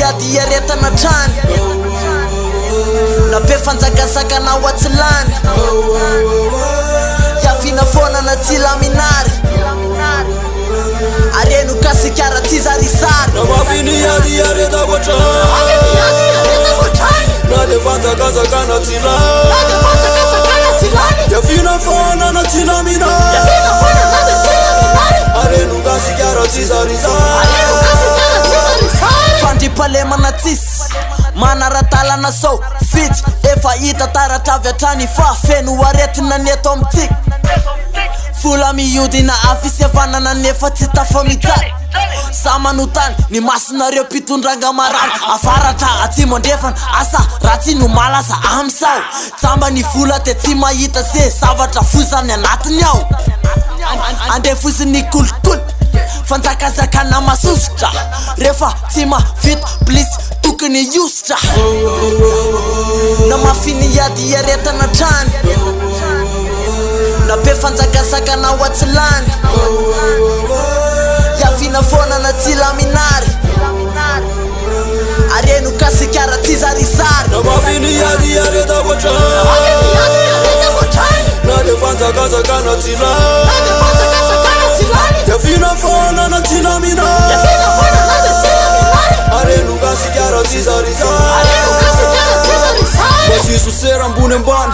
miady iaretana trany na be fanjakasakana watsilany yafina fona na tilaminary arenu kasikara tizarisari na mafini yadi yareta kwa trany na de fanjakasakana tilani yafina fona na tilaminary arenu kasikara tizarisari fandipalema na tis manaratala na so fit efa ita taratavy atrany fa feno aretina neto amtik fula miudi na afisy avanana nefa tsy tafamitsary samanotany ny masonareo mpitondrangana marary afaratra atsimo andrefana asa ratsy no malaza amsao tsamba ny vola te tsy mahita se zavatra fosany anatiny ao andefosiny kolokolo fanjakazakana masosotra rehefa tsy mavita plisy tokony iositra na mafiny yady iaretana trany na be fanjakazakana watsilany yafina fona na tilaminary arenu kasikara tizarisari na mafini yadi yareta kwa trany na de fanjakazakana tilani yafina fona na tilaminary arenu kasikara tizarisari masiso sera ambony ambany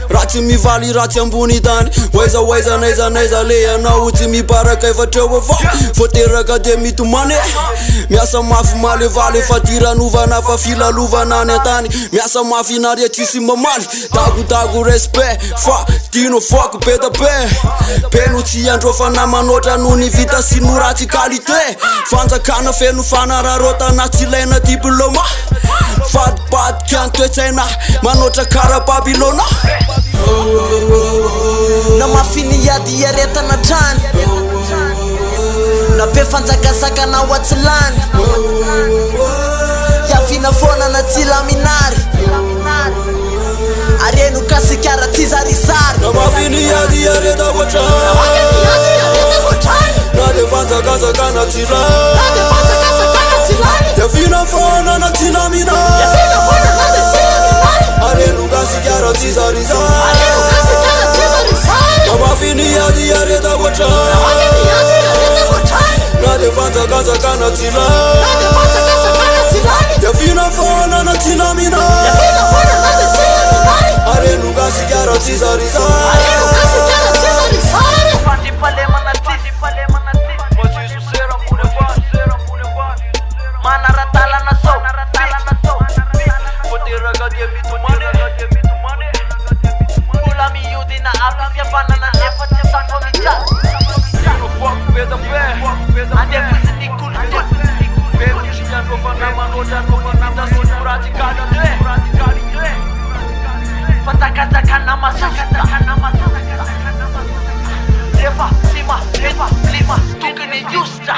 ratsy mivaly ratsy ambony tany waiza naiza le anao tsy mibaraka efatreo avao foteraka de mitomane miasa mafy malevaly fa tiranovana fa filalovana any antany miasa mafy naria tsisy mamaly tagotago respect fa tino foko be da be no tsy androfana manotra no ny vita sy no ratsy qualité fanjakana feno fanararotana tsy ilaina diplôma fadibadiky antoetsaina manotra kara Babilôna na mafiny yady iaretana trany na be fanjakasakana watsilany yafina fona na tilaminary arenu kasikara tizarisari na mafiny yady yareta kwa trany na de fanjakasakana tilani yafina fona na tilaminary arenu kasikara tizarisari na mafini yadi yareta kwa trany na de fanjakasakana tilani yafina fona na tilaminary arenu kasikara tizarisari manaratala na so fula miudi na afisy avanana nefa tsy tafamitsary andefosiny kolokolo fanjakazakana masosotra rehefa tsy mavita plisy tokony iositra